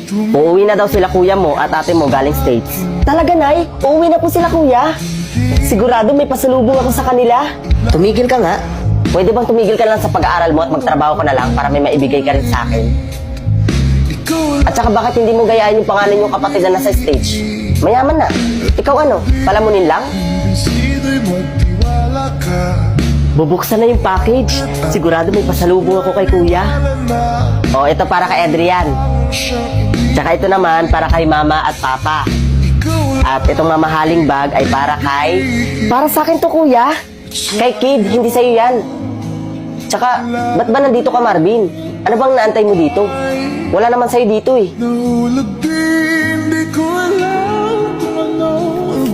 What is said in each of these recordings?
Uuwi na daw sila kuya mo at ate mo galing States. Talaga, Nay? Uuwi na po sila kuya? Sigurado may pasalubong ako sa kanila. Tumigil ka nga. Pwede bang tumigil ka lang sa pag-aaral mo at magtrabaho ka na lang para may maibigay ka rin sa akin? At saka bakit hindi mo gayahin yung pangalan yung kapatid na nasa stage? Mayaman na. Ikaw ano? Palamunin lang? Bubuksan na yung package. Sigurado may pasalubong ako kay kuya. O, ito para kay Adrian. Tsaka ito naman para kay mama at papa. At itong mamahaling bag ay para kay... Para sa akin to kuya. Kay Kid, hindi sa'yo yan. Tsaka, ba't ba nandito ka, Marvin? Ano bang naantay mo dito? Wala naman sa'yo dito eh.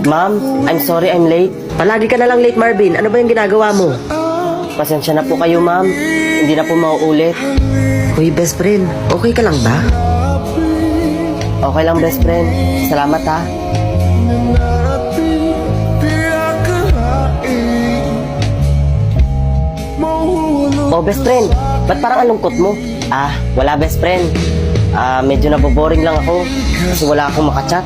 Ma'am, I'm sorry I'm late. Palagi ka na lang late, Marvin. Ano ba yung ginagawa mo? Pasensya na po kayo, ma'am. Hindi na po mauulit. Uy, best friend, okay ka lang ba? Okay lang, best friend. Salamat, ha. Oh, best friend, ba't parang alungkot mo? Wala best friend. Medyo naboboring lang ako kasi wala akong makachat.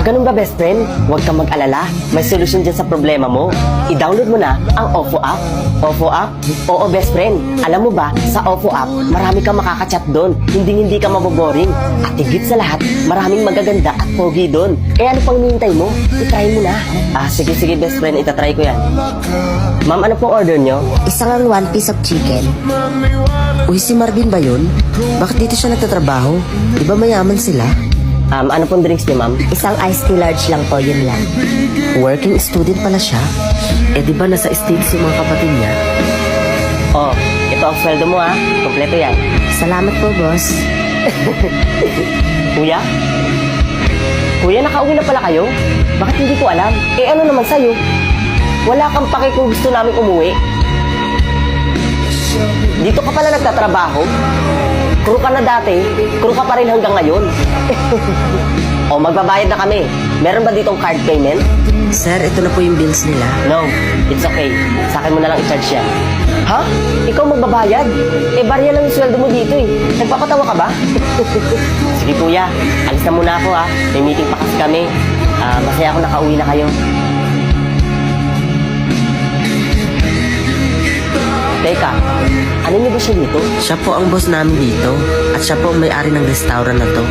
Ganun ba best friend? Huwag kang mag-alala. May solusyon dyan sa problema mo. I-download mo na ang OFO app. OFO app? Oo best friend. Alam mo ba, sa OFO app, marami kang makakachat doon. Hindi ka maboboring. At higit sa lahat, maraming magaganda at pogi doon. Kaya ano pang hinihintay mo? I-try mo na. Sige best friend, itatry ko yan. Ma'am, ano pong order nyo? Isang one piece of chicken. Uy, si Marvin ba yun? Bakit dito siya nagtatrabaho? Di ba mayaman sila? Ano pong drinks niyo, ma'am? Isang iced tea large lang po, yun lang. Working student pala siya? Di ba nasa States yung mga kapatid niya? Oh, ito ang sweldo mo ha. Kompleto yan. Salamat po, boss. Kuya? Kuya, nakauwi na pala kayo? Bakit hindi ko alam? Ano naman sa'yo? Wala kang pake kung gusto namin umuwi. Dito ka pala nagtatrabaho? Crew ka na dati, crew ka pa rin hanggang ngayon. Magbabayad na kami. Meron ba ditong card payment? Sir, ito na po yung bills nila. No, it's okay. Sa akin mo na lang i-charge yan. Ha? Ikaw magbabayad? Barya lang yung sweldo mo dito eh. Nagpapatawa ka ba? Sige kuya, alis na muna ako ha. May meeting pa kasi kami. Masaya ako nakauwi na kayo. Teka, ano niyo ba siya dito? Siya po ang boss namin dito. At siya po ang may-ari ng restaurant na to.